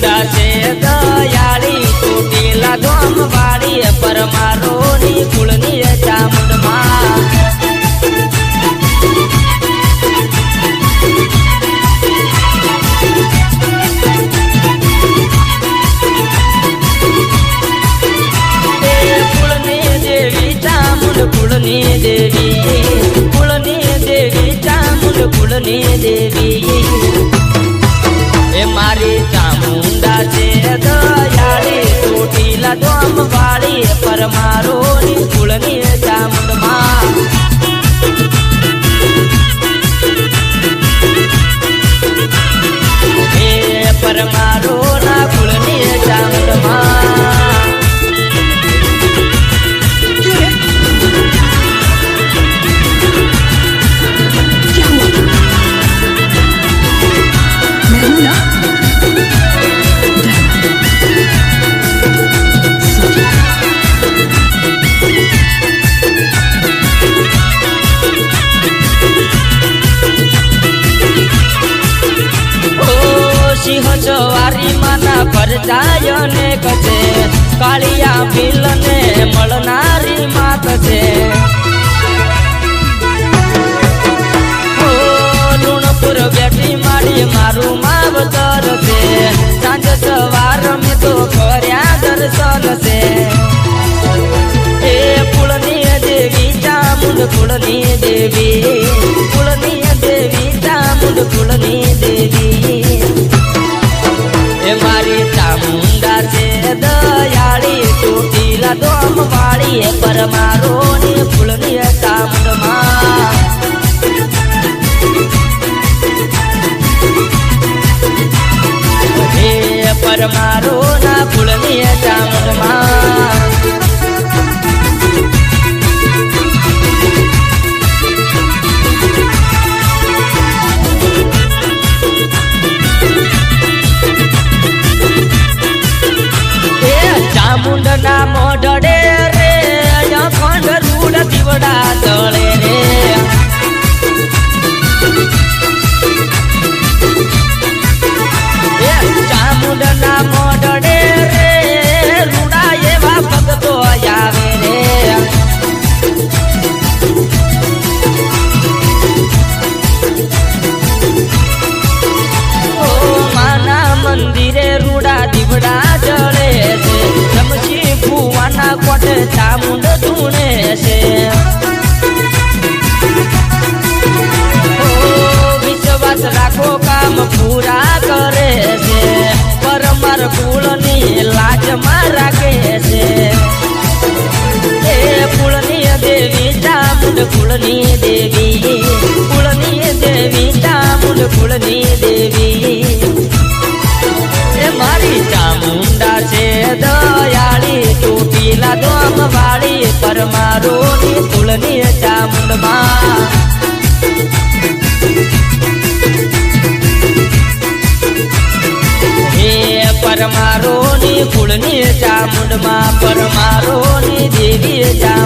ચામુંડા છે દયાળી ચોટીલા ધોમ વાળી પરમારો ની કુળની ચામુંડમાં કુળની દેવી ચામુંડ કુળની દેવી એ મારી ચામુંડા છે દયાળી ચોટીલા ધોમ વાળી પરમારો ની કુળની ચામુંડમાં એ પરમારો ના કુળની ચામુંડમાં સવારી માના પરચાય ને કશે કાળિયા ભીલ ને મળનારી માત છે લુણપુર બેઠી મારી મારું માવતર છે સાંજ સવાર મેં તો કર્યા દર્શન છે એ કુળની દેવી ચામુંડ કુળની દેવી ચામુંડ કુળની દેવી એ મારી ચામુંડા છે દયાળી ચોટીલા ધોમ વાળી પરમારો ની કુળની ચામુંડમાં એ પરમારો ના કુળની ચામુંડમાં ચામુંડના મોઢડે રે અખંડ રૂડ દીવડા તળે રે ચામુંડના મોઢડે રે રૂડા એવા ભક્તો આવે રે ઓ માના મંદિરે રૂડા દીવડા જળે છે જમશી ભુવાના કોટ ચામુંડ ધૂણે છે વિશ્વાસ રાખો કામ પૂરા કરે છે પરમાર કુળની લાજમાં રાખે છે એ કુળની દેવી ચામુંડ કુળની દેવી ચામુંડ કુળની દેવી એ મારી ચામુંડા છે દયાળી ચોટીલા ધોમ વાળી પરમારો ની કુળની ચામુંડમાં હે પરમારો ની કુળની ચામુંડમાં પરમારો ની દેવી ચામુંડ